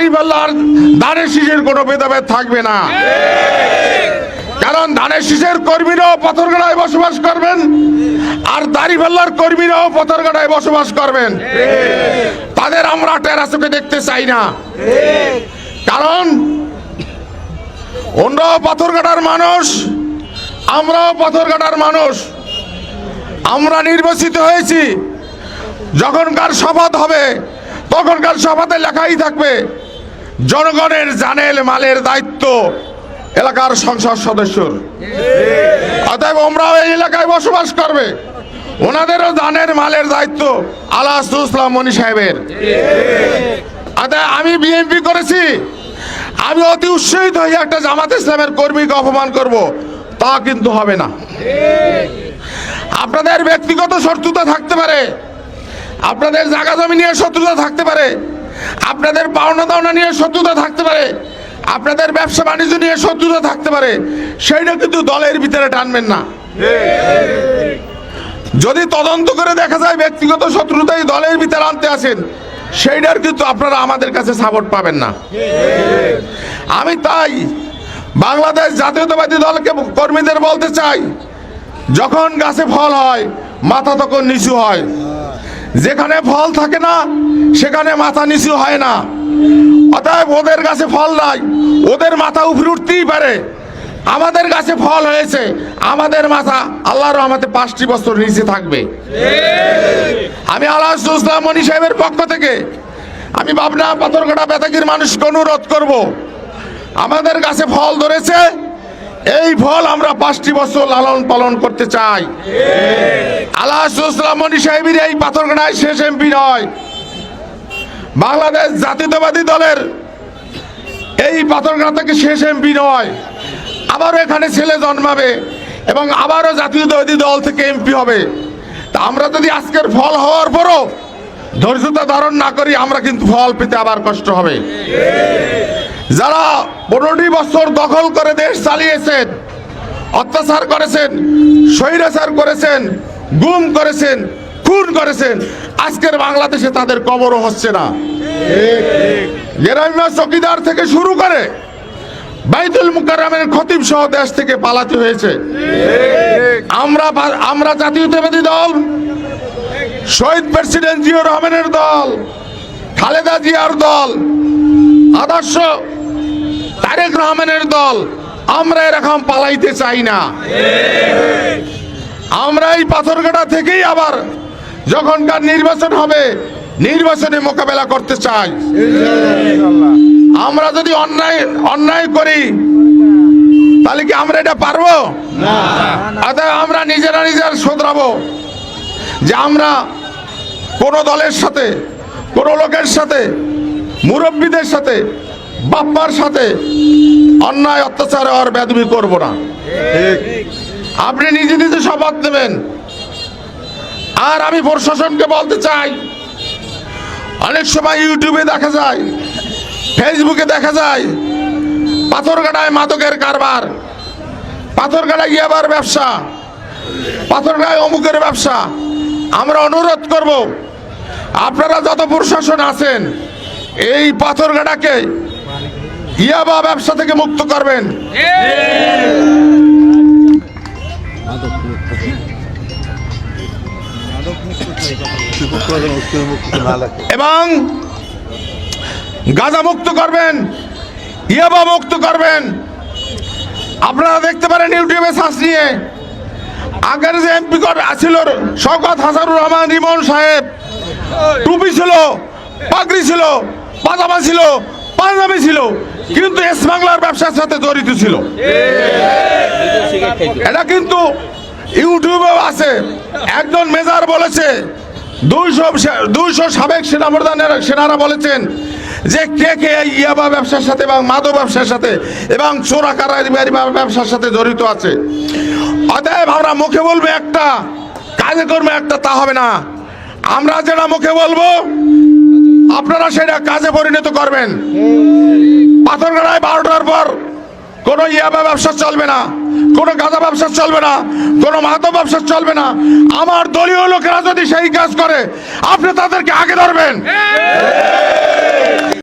দাড়িপাল্লা আর ধানের শীষের কোনো ভেদাভেদ থাকবে না। কারণ ধানের শীষের কর্মীরাও পাথরঘাটায় বসবাস করবেন, আর দাড়িপাল্লার কর্মীরাও পাথরঘাটায় বসবাস করবেন। তাদের আমরা টেরা চোখে দেখতে চাই না। কারণ ওনারাও পাথরঘাটার মানুষ, আমরাও পাথরঘাটার মানুষ। আমরা নির্বাচিত হয়েছি, যখনকার শপথ হবে তখনকার শপথে লেখাই থাকবে জনগণের জানের মালের দায়িত্ব এলাকার সংসদ সদস্যর। অতএব আমরাও এই এলাকায় বসবাস করবে, ওনাদেরও জানের মালের দায়িত্ব আলাহাসুল ইসলাম মনি সাহেবের। অতএব আমি বিএনপি করেছি, আমি অতি উৎসাহিত হয়ে একটা জামাত ইসলামের কর্মীকে অপমান করব, তা কিন্তু হবে না। আপনাদের ব্যক্তিগত শত্রুতা থাকতে পারে, আপনাদের জায়গা জমি নিয়ে শত্রুতা থাকতে পারে, আপনাদের পাওনা দাওনা নিয়ে শত্রুতা থাকতে পারে, আপনাদের ব্যবসা বাণিজ্য নিয়ে শত্রুতা থাকতে পারে, সেইটা কিন্তু দলের ভিতরে টানবেন না। যদি তদন্ত করে দেখা যায় ব্যক্তিগত শত্রুতাই দলের ভিতরে আনতে আসেন, সেইটার কিন্তু আপনারা আমাদের কাছে সাপোর্ট পাবেন না। আমি তাই বাংলাদেশ জাতীয়তাবাদী দলকে কর্মীদের বলতে চাই, যখন গাছে ফল হয় মাথা তখন নিচু হয়, যেখানে ফল থাকে না সেখানে মাথা নিচু হয় না। অতএব ওদের গাছে ফল নাই, ওদের মাথা উপরে উঠতেই পারে, আমাদের গাছে ফল হয়েছে, আমাদের মাথা আল্লাহর রহমতে 5টি বছর নিচে থাকবে। আমি আলাহাসুল ইসলাম মনি সাহেবের পক্ষ থেকে আমি পাবনা পাথরঘাটা বেতাগীর মানুষকে অনুরোধ করব, আমাদের গাছে ফল ধরেছে, এই ফল আমরা 5টি বছর লালন পালন করতে চাই। আলাহাসুল ইসলাম মনি সাহেবের এই পাথরঘাটায় শেষ এমপি নয়, বাংলাদেশ জাতীয়তাবাদী দলের এই পাথরঘাটা থেকে শেষ এমপি নয়, আবারও এখানে ছেলে জন্মাবে এবং আবারও জাতীয়তাবাদী দল থেকে এমপি হবে। তা আমরা যদি আজকের ফল হওয়ার পরও ধৈর্যতা ধারণ না করি, আমরা কিন্তু ফল পেতে আবার কষ্ট হবে। যারা 15টি বছর দখল করে দেশ চালিয়েছেন, অত্যাচার করেছেন, স্বৈরাচার করেছেন, গুম করেছেন, খুন করেছেন, আজকের বাংলাদেশে তাদের কবরও হচ্ছে না। গ্রাম্য চৌকিদার থেকে শুরু করে বাইতুল মুকাররমের খতিব সহ দেশ থেকে পালাতে হয়েছে। আমরা জাতীয়তাবাদী দল, শহীদ প্রেসিডেন্ট জিয়াউর রহমানের দল, খালেদা জিয়ার দল, আদর্শ তারেক রহমানের দল, আমরা এরকম পালাইতে চাই না। আমরা এই পাথরঘাটা থেকেই আবার যখনকার নির্বাচন হবে নির্বাচনে মোকাবেলা করতে চাই। আমরা যদি অন্যায় করি তাহলে কি আমরা এটা পারবো না? অতএব আমরা নিজেরা শোধরাবো যে আমরা কোন দলের সাথে, কোন লোকের সাথে, মুরব্বীদের সাথে, বাপ্পার সাথে অন্যায় অত্যাচার আর বেদবি করবো না। আপনি নিজে নিজে শপথ নেবেন। আর আমি প্রশাসনকে বলতে চাই, অনেক সময় ইউটিউবে দেখা যায়, ফেসবুকে দেখা যায় পাথরঘাটায় মাদকের কারবার, পাথরঘাটায় ইয়াবার ব্যবসা, পাথরঘাটায় অমুকের ব্যবসা। আমরা অনুরোধ করব, আপনারা যত প্রশাসন আছেন এই পাথরঘাটাকে ইয়াবা ব্যবসা থেকে মুক্ত করবেন। এবং গাঁজা মুক্ত করবেন, ইয়াবা মুক্ত করবেন। আপনারা দেখতে পারেন ইউটিউবে সার্চ নিয়ে, আগের যে এমপি ছিল শওকত হাসানুর রহমান রিমন সাহেব, টুপি ছিল, পাগড়ি ছিল, পাজামা ছিল, পাঞ্জাবি ছিল, কিন্তু এস বাংলার ব্যবসার সাথে জড়িত ছিল। এটা কিন্তু ইউটিউবেও আছে। একজন মেজর বলেছে, 200 সাবেক সেনারা বলেছেন যে কে কে ইয়াবা ব্যবসার সাথে এবং মাদক ব্যবসার সাথে এবং চোরা কারবারি ব্যবসার সাথে জড়িত আছে। অতএব আমরা মুখে বলবো একটা, কাজে করবো একটা, তা হবে না। আমরা যেটা মুখে বলবো আপনারা সেটা কাজে পরিণত করবেন। পাথরঘাটায় 12টার পর কোনো ইয়াবা ব্যবসা চলবে না, কোনো গাঁজা ব্যবসা চলবে না, কোনো মাদক ব্যবসা চলবে না। আমার দলীয় লোকেরা যদি সেই কাজ করে আপনি তাদেরকে আগে ধরবেন।